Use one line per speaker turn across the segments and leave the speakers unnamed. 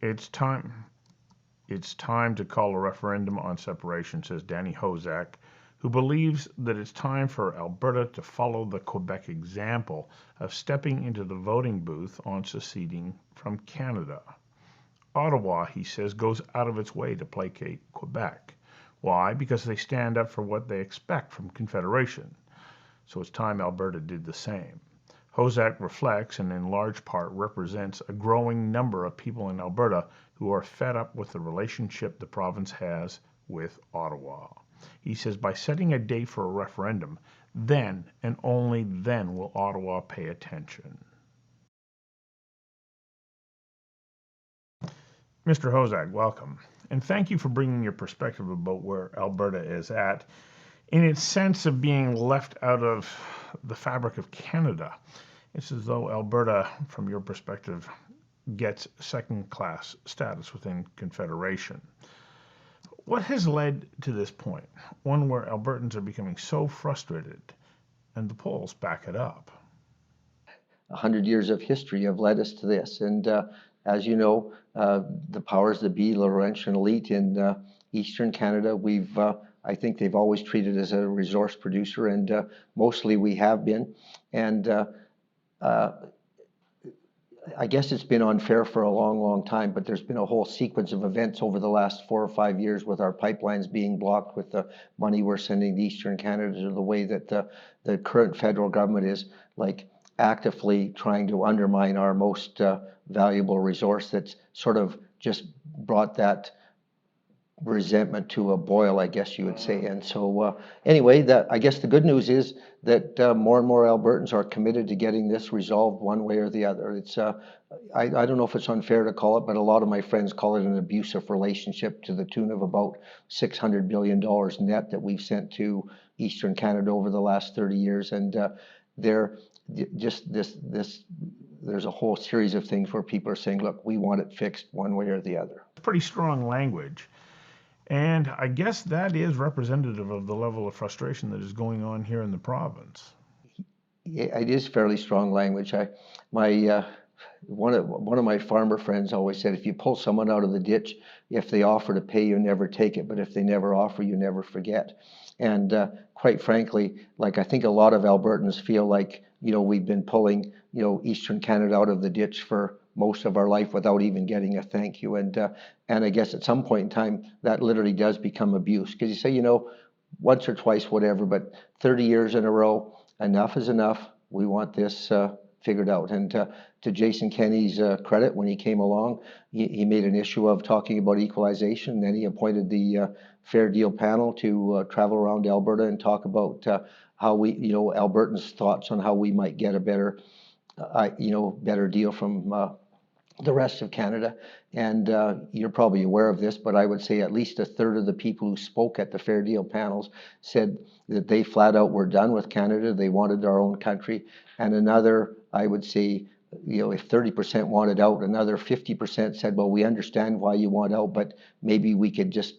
It's time. It's time to call a referendum on separation, says Danny Hozack, who believes that it's time for Alberta to follow the Quebec example of stepping into the voting booth on seceding from Canada. Ottawa, he says, goes out of its way to placate Quebec. Why? Because they stand up for what they expect from Confederation. So it's time Alberta did the same. Hozack reflects and in large part represents a growing number of people in Alberta who are fed up with the relationship the province has with Ottawa. He says by setting a date for a referendum, then and only then will Ottawa pay attention. Mr. Hozack, welcome. And thank you for bringing your perspective about where Alberta is at in its sense of being left out of the fabric of Canada. It's as though Alberta, from your perspective, gets second-class status within Confederation. What has led to this point, one where Albertans are becoming so frustrated, and the polls back it up?
100 years of history have led us to this. And as you know, the powers that be, Laurentian elite in Eastern Canada, I think they've always treated as a resource producer, and mostly we have been. And I guess it's been unfair for a long, long time, but there's been a whole sequence of events over the last 4 or 5 years with our pipelines being blocked, with the money we're sending to Eastern Canada, to the way that the current federal government is like actively trying to undermine our most valuable resource. That's sort of just brought that resentment to a boil, I guess you would say. And so anyway, I guess the good news is that more and more Albertans are committed to getting this resolved one way or the other. It's I don't know if it's unfair to call it, but a lot of my friends call it an abusive relationship, to the tune of about $600 billion net that we've sent to Eastern Canada over the last 30 years. And they're just there's a whole series of things where people are saying, look, we want it fixed one way or the other.
Pretty strong language. And I guess that is representative of the level of frustration that is going on here in the province.
Yeah, it is fairly strong language. One of my farmer friends always said, if you pull someone out of the ditch, if they offer to pay, you never take it. But if they never offer, you never forget. And quite frankly, like, I think a lot of Albertans feel like, we've been pulling, Eastern Canada out of the ditch for most of our life without even getting a thank you. And I guess at some point in time, that literally does become abuse. Because you say, once or twice, whatever, but 30 years in a row, enough is enough. We want this figured out. And to Jason Kenney's credit, when he came along, he made an issue of talking about equalization. Then he appointed the Fair Deal panel to travel around Alberta and talk about how we, Albertans' thoughts on how we might get a better deal from the rest of Canada. And you're probably aware of this, but I would say at least a third of the people who spoke at the Fair Deal panels said that they flat out were done with Canada. They wanted our own country. And another, I would say, if 30% wanted out, another 50% said, well, we understand why you want out, but maybe we could just,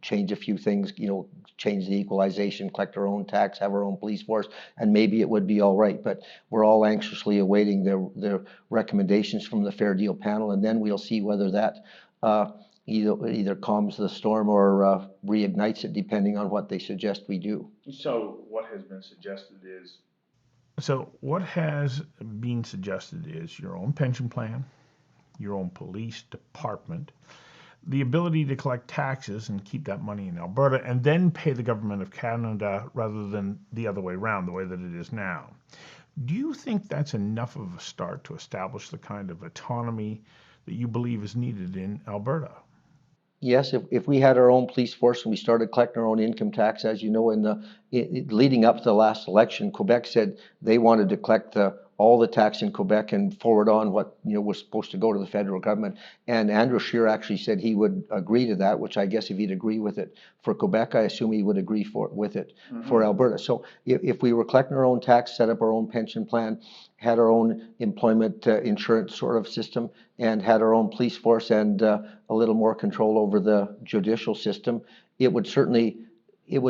change a few things, change the equalization, collect our own tax, have our own police force, and maybe it would be all right. But we're all anxiously awaiting the recommendations from the Fair Deal panel, and then we'll see whether that either calms the storm or reignites it, depending on what they suggest we do.
So what has been suggested is your own pension plan, your own police department, the ability to collect taxes and keep that money in Alberta, and then pay the government of Canada rather than the other way around, the way that it is now. Do you think that's enough of a start to establish the kind of autonomy that you believe is needed in Alberta?
Yes, if we had our own police force and we started collecting our own income tax, as you know, leading up to the last election, Quebec said they wanted to collect all the tax in Quebec and forward on what was supposed to go to the federal government. And Andrew Scheer actually said he would agree to that, which I guess if he'd agree with it for Quebec, I assume he would agree with it for Alberta. So if we were collecting our own tax, set up our own pension plan, had our own employment insurance sort of system, and had our own police force and a little more control over the judicial system, it would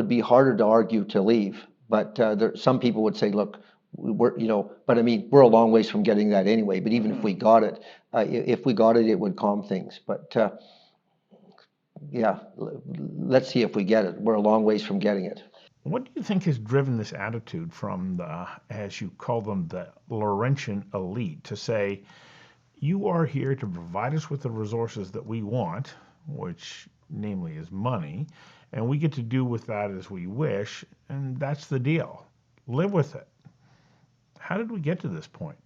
be harder to argue to leave. But some people would say, look, but I mean, we're a long ways from getting that anyway. But even if we got it, it would calm things. But yeah, let's see if we get it. We're a long ways from getting it.
What do you think has driven this attitude from the, as you call them, the Laurentian elite to say, you are here to provide us with the resources that we want, which namely is money, and we get to do with that as we wish, and that's the deal. Live with it. How did we get to this point?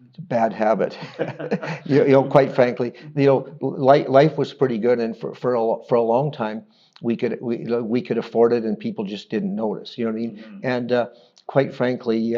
It's a bad habit. Quite frankly, life was pretty good, and for a long time, we could afford it, and people just didn't notice. You know what I mean? And quite frankly,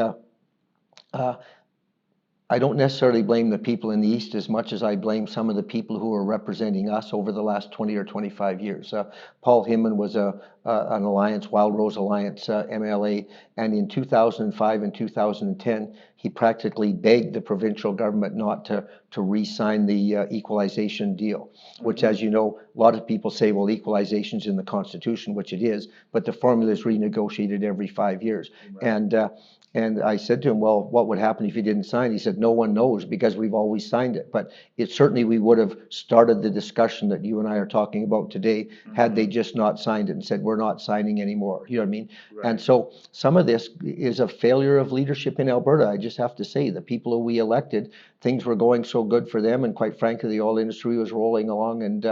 I don't necessarily blame the people in the East as much as I blame some of the people who are representing us over the last 20 or 25 years. Paul Hinman was an Alliance, Wild Rose Alliance MLA, and in 2005 and 2010, he practically begged the provincial government not to re-sign the equalization deal, which, as you know, a lot of people say, well, equalization's in the Constitution, which it is, but the formula is renegotiated every 5 years. Right. And I said to him, well, what would happen if you didn't sign? He said, no one knows because we've always signed it. But certainly we would have started the discussion that you and I are talking about today had they just not signed it and said, we're not signing anymore. You know what I mean? Right. And so some of this is a failure of leadership in Alberta. I just have to say, the people who we elected, things were going so good for them. And quite frankly, the oil industry was rolling along and,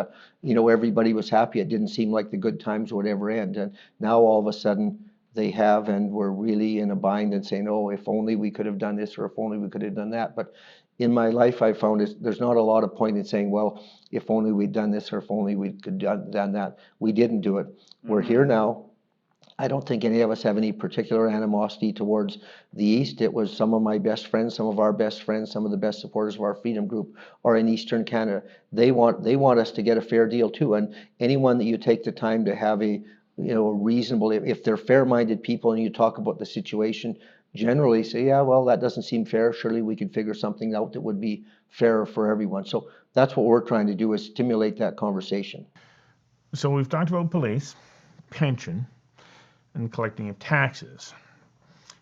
everybody was happy. It didn't seem like the good times would ever end. And now all of a sudden, they have, and we're really in a bind and saying, oh, if only we could have done this or if only we could have done that. But in my life, I found there's not a lot of point in saying, well, if only we'd done this or if only we could have done that. We didn't do it. We're here now. I don't think any of us have any particular animosity towards the East. It was some of my best friends, some of our best friends, some of the best supporters of our freedom group are in Eastern Canada. They want us to get a fair deal too. And anyone that you take the time to have a reasonable, if they're fair-minded people and you talk about the situation, generally say, yeah, well, that doesn't seem fair. Surely we could figure something out that would be fairer for everyone. So that's what we're trying to do, is stimulate that conversation.
So we've talked about police, pension, and collecting of taxes.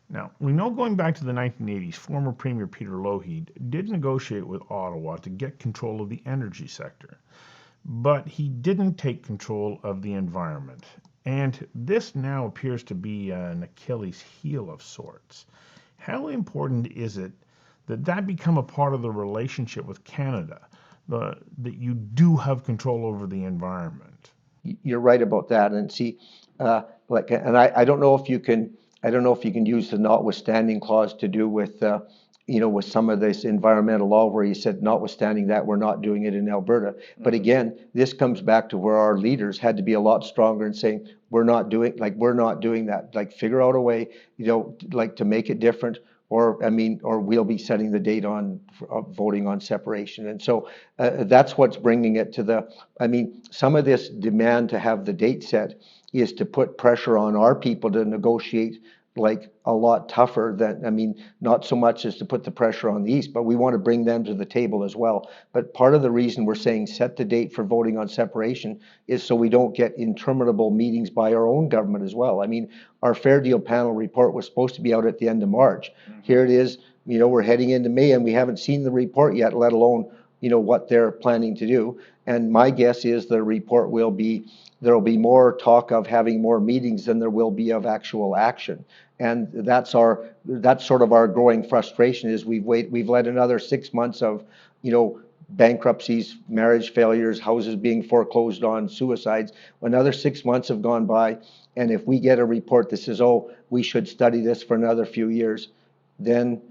Now, we know going back to the 1980s, former Premier Peter Lougheed did negotiate with Ottawa to get control of the energy sector, but he didn't take control of the environment. And this now appears to be an Achilles heel of sorts. How important is it that become a part of the relationship with Canada, that you do have control over the environment?
You're right about that. And see, I don't know if you can, use the notwithstanding clause to do with, with some of this environmental law where you said, notwithstanding that, we're not doing it in Alberta. But again, this comes back to where our leaders had to be a lot stronger in saying, we're not doing that. Like, figure out a way, to make it different, or we'll be setting the date on voting on separation. And so that's what's bringing it to some of this demand to have the date set is to put pressure on our people to negotiate a lot tougher than, not so much as to put the pressure on the East, but we want to bring them to the table as well. But part of the reason we're saying set the date for voting on separation is so we don't get interminable meetings by our own government as well. Our Fair Deal panel report was supposed to be out at the end of March. Here it is, we're heading into May and we haven't seen the report yet, let alone, what they're planning to do. And my guess is the report there'll be more talk of having more meetings than there will be of actual action. And that's sort of our growing frustration is we've led another 6 months of, bankruptcies, marriage failures, houses being foreclosed on, suicides. Another 6 months have gone by. And if we get a report that says, oh, we should study this for another few years, then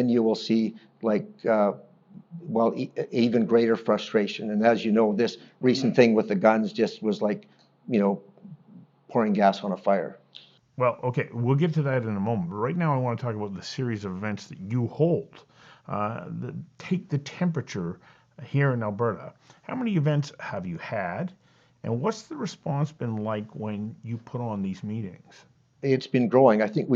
you will see even greater frustration. And as you know, this recent thing with the guns just was pouring gas on a fire.
Well, okay, we'll get to that in a moment. But right now I want to talk about the series of events that you hold that take the temperature here in Alberta. How many events have you had? And what's the response been like when you put on these meetings?
It's been growing. I think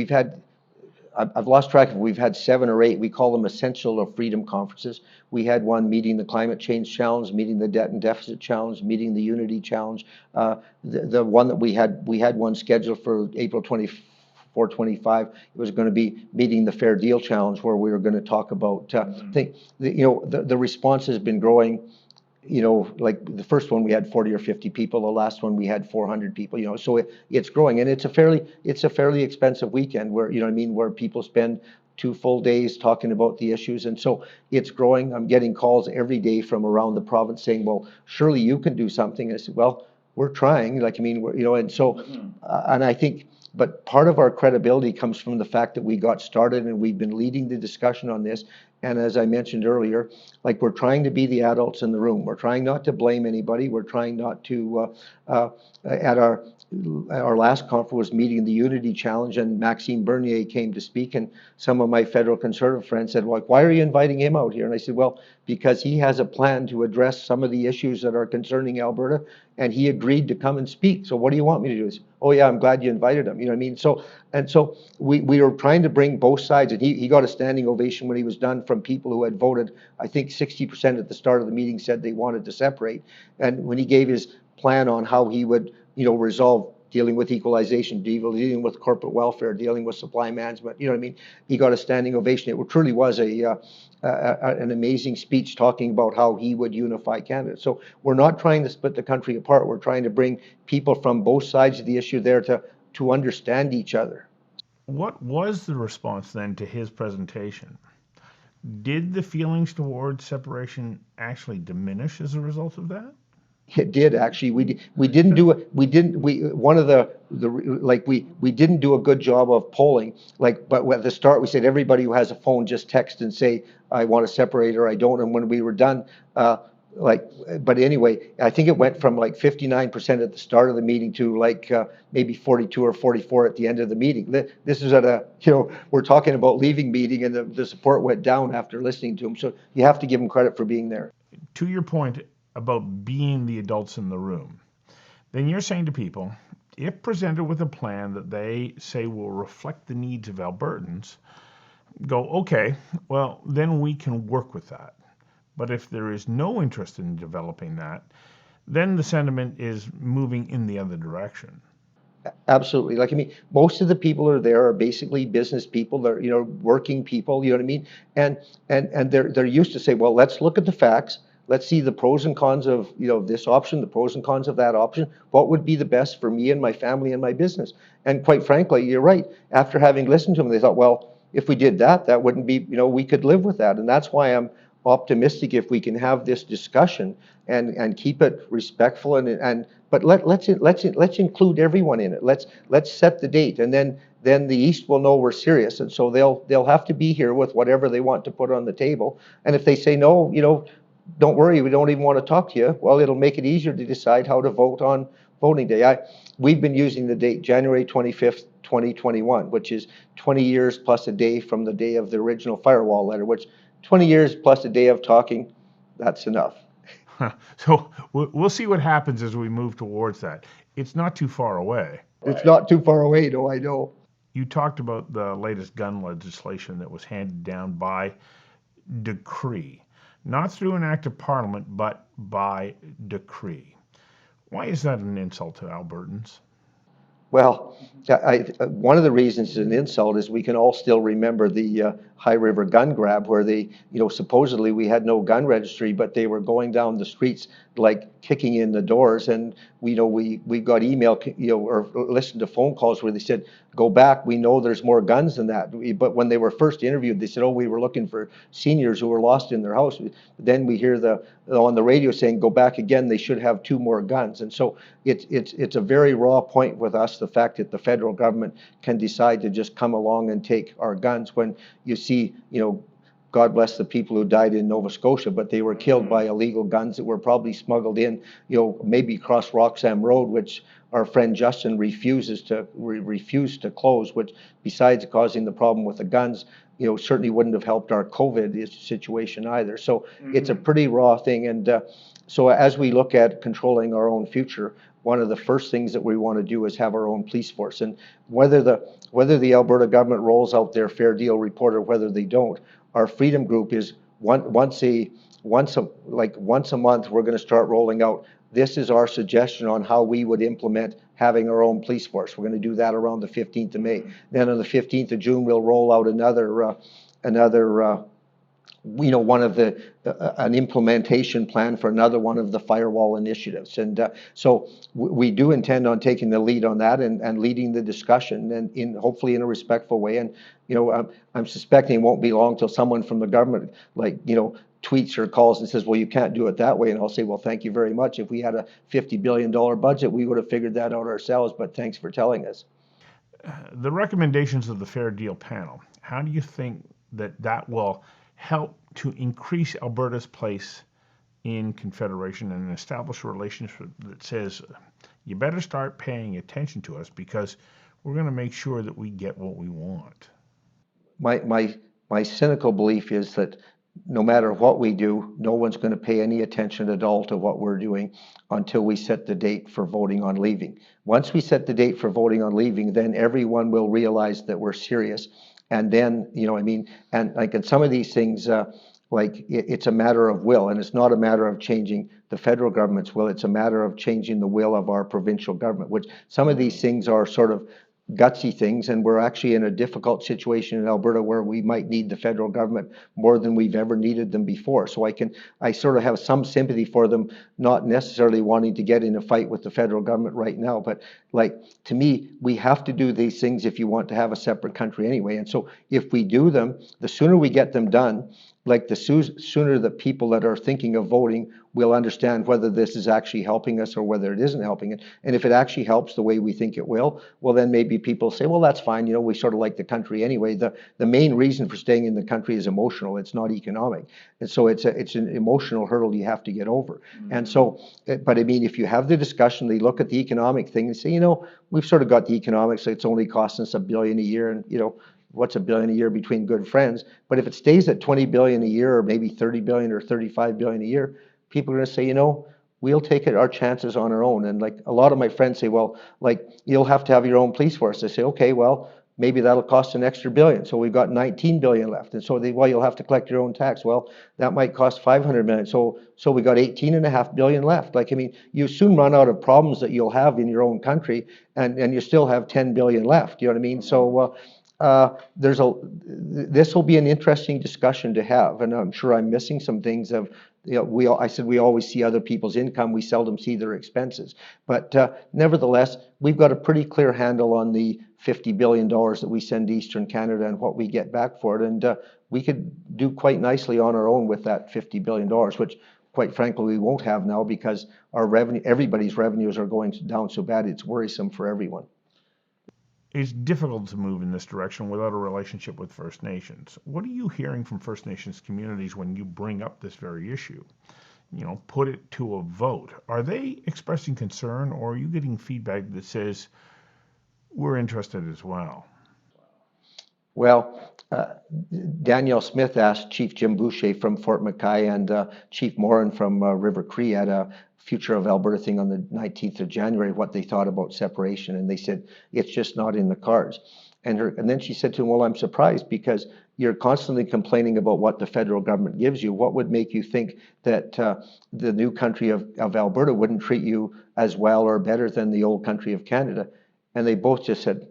I've lost track of it. We've had 7 or 8. We call them Essential of Freedom conferences. We had one meeting the Climate Change Challenge, meeting the Debt and Deficit Challenge, meeting the Unity Challenge. The one that we had one scheduled for April 24th 425. It was going to be meeting the Fair Deal Challenge, where we were going to talk about, the response has been growing. Like the first one we had 40 or 50 people, the last one we had 400 people, so it's growing, and it's a fairly expensive weekend where, where people spend 2 full days talking about the issues. And so it's growing. I'm getting calls every day from around the province saying, well, surely you can do something. I said, well, we're trying, and so, and I think, but part of our credibility comes from the fact that we got started and we've been leading the discussion on this. And as I mentioned earlier, like, we're trying to be the adults in the room. We're trying not to blame anybody. We're trying not to, at our last conference was meeting the Unity Challenge, and Maxime Bernier came to speak, and some of my federal conservative friends said, well, why are you inviting him out here? And I said, well, because he has a plan to address some of the issues that are concerning Alberta, and he agreed to come and speak. So what do you want me to do? Said, oh yeah, I'm glad you invited him. You know what I mean? So we were trying to bring both sides, and he got a standing ovation when he was done from people who had voted. I think 60% at the start of the meeting said they wanted to separate. And when he gave his plan on how he would, resolve dealing with equalization, dealing with corporate welfare, dealing with supply management, you know what I mean? He got a standing ovation. It truly was an amazing speech talking about how he would unify Canada. So we're not trying to split the country apart. We're trying to bring people from both sides of the issue there to understand each other.
What was the response then to his presentation? Did the feelings towards separation actually diminish as a result of that?
It did, actually. We didn't do it. We didn't. One of the like we didn't do a good job of polling. But at the start we said everybody who has a phone just text and say I want to separate or I don't. And when we were done, but anyway, I think it went from like 59% at the start of the meeting to maybe 42 or 44 at the end of the meeting. This is at we're talking about leaving meeting, and the support went down after listening to him. So you have to give him credit for being there.
To your point about being the adults in the room, then you're saying to people, if presented with a plan that they say will reflect the needs of Albertans, go, okay, well, then we can work with that. But if there is no interest in developing that, then the sentiment is moving in the other direction.
Absolutely. Most of the people who are there are basically business people. They're, working people, you know what I mean? And they're used to say, well, let's look at the facts. Let's see the pros and cons of, this option, the pros and cons of that option. What would be the best for me and my family and my business? And quite frankly, you're right. After having listened to them, they thought, well, if we did that, that wouldn't be, we could live with that. And that's why I'm optimistic if we can have this discussion and keep it respectful but let's include everyone in it. Let's set the date, and then the East will know we're serious, and so they'll have to be here with whatever they want to put on the table. And if they say no, don't worry, we don't even want to talk to you. Well, it'll make it easier to decide how to vote on voting day. We've been using the date January 25th, 2021, which is 20 years plus a day from the day of the original firewall letter, which 20 years plus a day of talking, that's enough.
So we'll see what happens as we move towards that. It's not too far away.
It's not too far away, no, I know.
You talked about the latest gun legislation that was handed down by decree, not through an act of parliament, but by decree. Why is that an insult to Albertans?
Well, one of the reasons it's an insult is we can all still remember the High River gun grab, where supposedly we had no gun registry, but they were going down the streets like kicking in the doors, and we got email, or listened to phone calls where they said, go back, we know there's more guns than that. But when they were first interviewed, they said, oh, we were looking for seniors who were lost in their house. Then we hear on the radio saying, go back again, they should have 2 more guns. And so it's a very raw point with us, the fact that the federal government can decide to just come along and take our guns, when you see, God bless the people who died in Nova Scotia, but they were killed by illegal guns that were probably smuggled in, maybe across Roxham Road, which our friend Justin refused to close, which, besides causing the problem with the guns, certainly wouldn't have helped our COVID situation either. So it's a pretty raw thing. And so as we look at controlling our own future, one of the first things that we want to do is have our own police force. And whether the Alberta government rolls out their Fair Deal report or whether they don't, our Freedom Group is once a once a month, we're going to start rolling out. This is our suggestion on how we would implement having our own police force. We're going to do that around the 15th of May. Then on the 15th of June, we'll roll out one of an implementation plan for another one of the firewall initiatives. And so we do intend on taking the lead on that and leading the discussion, and hopefully in a respectful way. And I'm suspecting it won't be long till someone from the government tweets or calls and says, well, you can't do it that way. And I'll say, well, thank you very much. If we had a $50 billion budget, we would have figured that out ourselves, but thanks for telling us.
The recommendations of the Fair Deal panel, how do you think that will help to increase Alberta's place in Confederation and establish a relationship that says, you better start paying attention to us because we're going to make sure that we get what we want?
My cynical belief is that no matter what we do, no one's going to pay any attention at all to what we're doing until we set the date for voting on leaving. Once we set the date for voting on leaving, then everyone will realize that we're serious. And then, and like in some of these things, it's a matter of will, and it's not a matter of changing the federal government's will. It's a matter of changing the will of our provincial government, which some of these things are sort of gutsy things, and we're actually in a difficult situation in Alberta where we might need the federal government more than we've ever needed them before. So I sort of have some sympathy for them, not necessarily wanting to get in a fight with the federal government right now, but to me, we have to do these things if you want to have a separate country anyway. And so if we do them, the sooner we get them done, the sooner the people that are thinking of voting will understand whether this is actually helping us or whether it isn't helping it. And if it actually helps the way we think it will, well, then maybe people say, well, that's fine. We sort of like the country anyway. The main reason for staying in the country is emotional. It's not economic. And so it's an emotional hurdle you have to get over. Mm-hmm. And so, but if you have the discussion, they look at the economic thing and say, we've sort of got the economics. It's only costing us $1 billion a year. And, what's $1 billion a year between good friends? But if it stays at $20 billion a year, or maybe $30 billion or $35 billion a year, people are going to say, we'll take our chances on our own. And a lot of my friends say, well, you'll have to have your own police force. I say, okay, well, maybe that'll cost an extra $1 billion. So we've got $19 billion left. And so you'll have to collect your own tax. Well, that might cost $500 million. So we got $18.5 billion left. You soon run out of problems that you'll have in your own country, and you still have $10 billion left. You know what I mean? So this will be an interesting discussion to have, and I'm sure I'm missing some things of, I said we always see other people's income, we seldom see their expenses. But nevertheless, we've got a pretty clear handle on the $50 billion that we send to Eastern Canada and what we get back for it, and we could do quite nicely on our own with that $50 billion, which quite frankly we won't have now because everybody's revenues are going down so bad it's worrisome for everyone.
It's difficult to move in this direction without a relationship with First Nations. What are you hearing from First Nations communities when you bring up this very issue? Put it to a vote. Are they expressing concern, or are you getting feedback that says, we're interested as well?
Well, Danielle Smith asked Chief Jim Boucher from Fort McKay and Chief Morin from River Cree at a Future of Alberta thing on the 19th of January what they thought about separation, and they said it's just not in the cards. And then she said to him, well, I'm surprised because you're constantly complaining about what the federal government gives you. What would make you think that the new country of Alberta wouldn't treat you as well or better than the old country of Canada? And they both just said,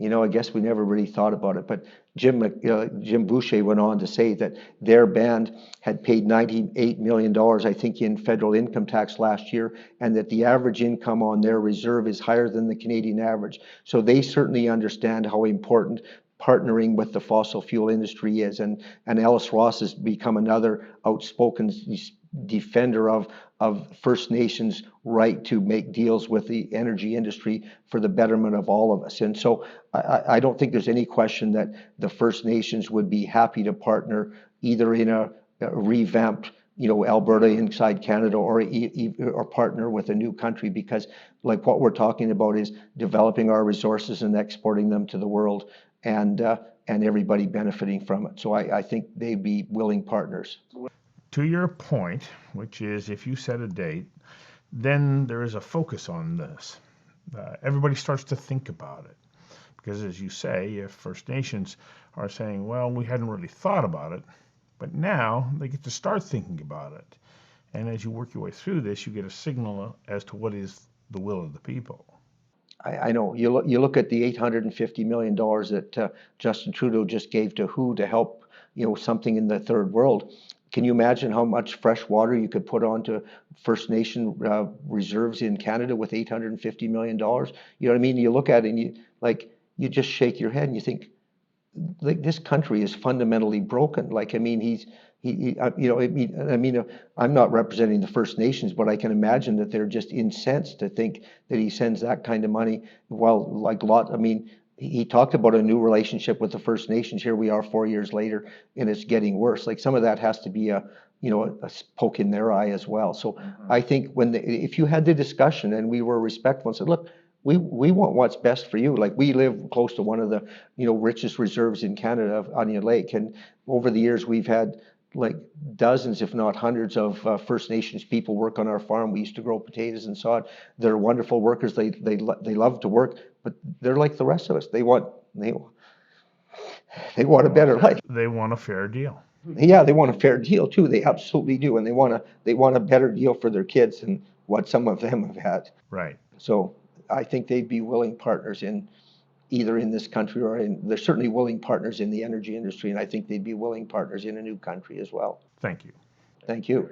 I guess we never really thought about it. But Jim Boucher went on to say that their band had paid $98 million, I think, in federal income tax last year, and that the average income on their reserve is higher than the Canadian average. So they certainly understand how important partnering with the fossil fuel industry is. And Alice Ross has become another outspoken defender of First Nations' right to make deals with the energy industry for the betterment of all of us. And so I don't think there's any question that the First Nations would be happy to partner either in a revamped Alberta inside Canada or partner with a new country, because what we're talking about is developing our resources and exporting them to the world, and everybody benefiting from it. So I think they'd be willing partners.
To your point, which is if you set a date, then there is a focus on this. Everybody starts to think about it. Because as you say, if First Nations are saying, well, we hadn't really thought about it, But now they get to start thinking about it. And as you work your way through this, you get a signal as to what is the will of the people.
I know you look at the $850 million that Justin Trudeau just gave to WHO to help, something in the third world. Can you imagine how much fresh water you could put onto First Nation reserves in Canada with $850 million? You know what I mean? You look at it and you just shake your head and you think, like, this country is fundamentally broken. Like, I mean, I'm not representing the First Nations, but I can imagine that they're just incensed to think that he sends that kind of money. Well, he talked about a new relationship with the First Nations. Here we are 4 years later, and it's getting worse. Like, some of that has to be a poke in their eye as well. So I think if you had the discussion and we were respectful and said, look, we want what's best for you. Like, we live close to one of the richest reserves in Canada of Onion Lake, and over the years we've had like dozens, if not hundreds, of First Nations people work on our farm. We used to grow potatoes and sod. They're wonderful workers. They love to work, but they're like the rest of us. They want a better life.
They want a fair deal.
Yeah, they want a fair deal too. They absolutely do, and they want a better deal for their kids than what some of them have had.
Right.
So I think they'd be willing partners in either in this country or they're certainly willing partners in the energy industry, and I think they'd be willing partners in a new country as well.
Thank you.
Thank you.